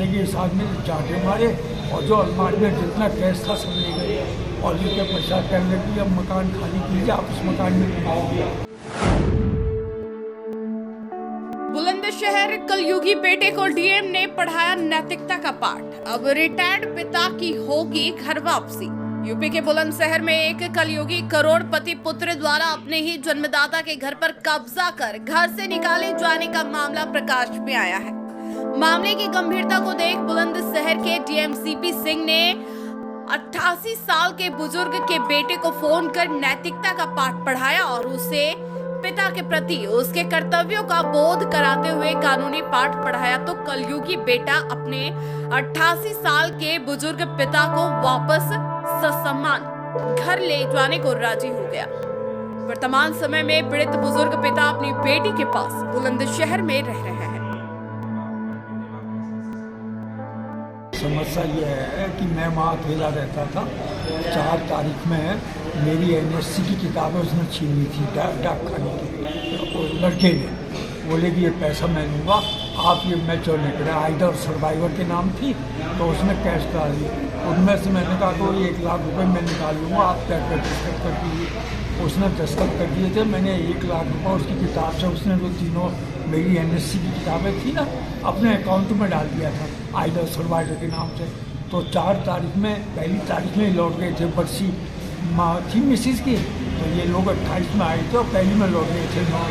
आते के साथ में चाटे मारे और जो अलमारी में जितना कैश था सब ले गए और लेके पैसा कहने लगी अब मकान खाली कीजिए, आप उस मकान में घुमाओगे। बुलंदशहर कलयुगी बेटे को डीएम ने पढ़ाया नैतिकता का पाठ। अब रिटायर्ड पिता की होगी घर वापसी। यूपी के बुलंदशहर में एक कलयुगी करोड़पति पुत्र द्वारा अपने ही जन्मदाता के घर पर कब्जा कर घर से निकाले जाने का मामला प्रकाश में आया है। मामले की गंभीरता को देख बुलंदशहर के डीएम सीपी सिंह ने 88 साल के बुजुर्ग के बेटे को फोन कर नैतिकता का पाठ पढ़ाया और उसे पिता के प्रति उसके कर्तव्यों का बोध कराते हुए कानूनी पाठ पढ़ाया। तो कलयुगी बेटा अपने 88 साल के बुजुर्ग पिता को वापस ससम्मान घर ले जाने को राजी हो गया। वर्तमान समय में पीड़ित बुजुर्ग पिता अपनी बेटी के पास बुलंदशहर में रह रहे हैं। समस्या ये है कि मैं वहाँ अकेला रहता था। 4 तारीख में मेरी एनएससी की किताबें उसने छीन ली थी डाक खाने की। लड़के ने बोले कि ये पैसा मैं लूँगा, आप ये मैं जो लेकर आइडर सर्वाइवर के नाम थी तो उसने कैश डाल दी। उनमें से मैंने कहा तो 1 लाख रुपए मैं निकाल लूँगा, आप पैक दस्तखत कर दीजिए। उसने दस्तखत कर दिए थे। मैंने 1 लाख रुपये उसकी किताब से उसने जो तीनों मेरी एनएससी की किताबें थी ना अपने अकाउंट में डाल दिया था आइडर सर्वाइवर के नाम से। तो 4 तारीख में पहली तारीख में लौट गए थे, बरसी माँ थी मिसिस की, तो ये लोग 28 में आए थे और पहली में लौट गए थे 9।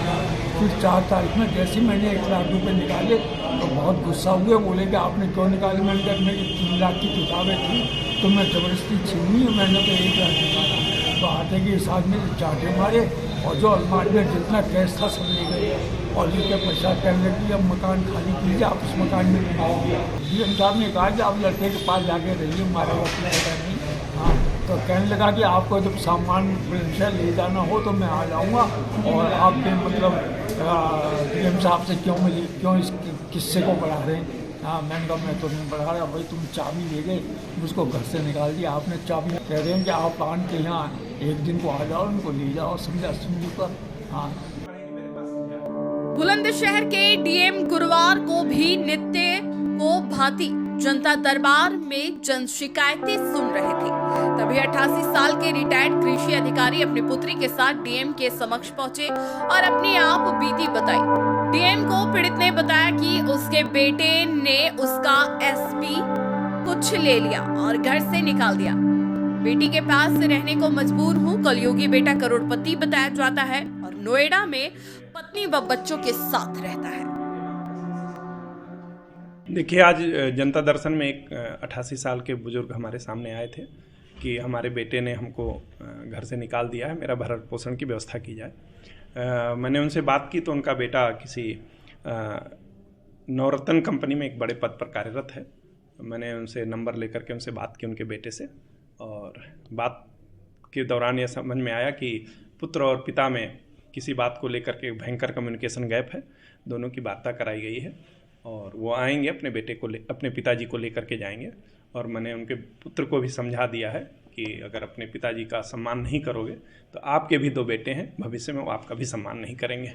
फिर 4 तारीख में जैसे मैंने 1 लाख रुपए निकाले तो बहुत गुस्सा हुए, बोले कि आपने क्यों निकाले। मैंने कहा मेरी 3 लाख की किताबें थी तो मैं ज़बरदस्ती छीनी है, मैंने तो 1 लाख निकाला। तो आते के साथ में चाटे मारे और जो अलमारी में जितना कैश था सब ले गए और लेके पैसा कहने लगी अब मकान खाली कीजिए, आप उस मकान में घुमाओगे। डीएम साहब ने कहा कि आप लड़के के पास जाके रहिए, हमारे वक्त नहीं। हाँ, तो कहने लगा कि आपको जब सामान से ले जाना हो तो मैं आ जाऊँगा और आपके मतलब डीएम साहब से क्यों इस किस्से को बढ़ा रहे हैं। हाँ, मैंने कहा मैं तो नहीं बढ़ा रहा भाई, तुम चाबी ले गए उसको घर से निकाल दिया आपने चाबी। कह रहे हैं कि आप आन के यहाँ एक दिन को आ जाओ, उनको ले जाओ समझा सुनी पर। हाँ, बुलंदशहर के डीएम गुरुवार को भी नित्य को भांति जनता दरबार में जन शिकायतें सुन रहे थे। तभी 88 साल के रिटायर्ड कृषि अधिकारी अपनी पुत्री के साथ डीएम के समक्ष पहुंचे और अपनी आप बीती बताई। डीएम को पीड़ित ने बताया कि उसके बेटे ने उसका एसपी कुछ ले लिया और घर से निकाल दिया। बेटी के पास रहने को मजबूर हूँ। कलयुगी बेटा करोड़पति बताया जाता है और नोएडा में पत्नी व बच्चों के साथ रहता है। देखिए, आज जनता दर्शन में एक 88 साल के बुजुर्ग हमारे सामने आए थे कि हमारे बेटे ने हमको घर से निकाल दिया है, मेरा भरण पोषण की व्यवस्था की जाए। मैंने उनसे बात की तो उनका बेटा किसी नवरत्न कंपनी में एक बड़े पद पर कार्यरत है। मैंने उनसे नंबर लेकर के उनसे बात की उनके बेटे से, और बात के दौरान यह समझ में आया कि पुत्र और पिता में किसी बात को लेकर के भयंकर कम्युनिकेशन गैप है। दोनों की वार्ता कराई गई है और वो आएंगे अपने पिताजी को लेकर के जाएंगे। और मैंने उनके पुत्र को भी समझा दिया है कि अगर अपने पिताजी का सम्मान नहीं करोगे तो आपके भी 2 बेटे हैं, भविष्य में वो आपका भी सम्मान नहीं करेंगे।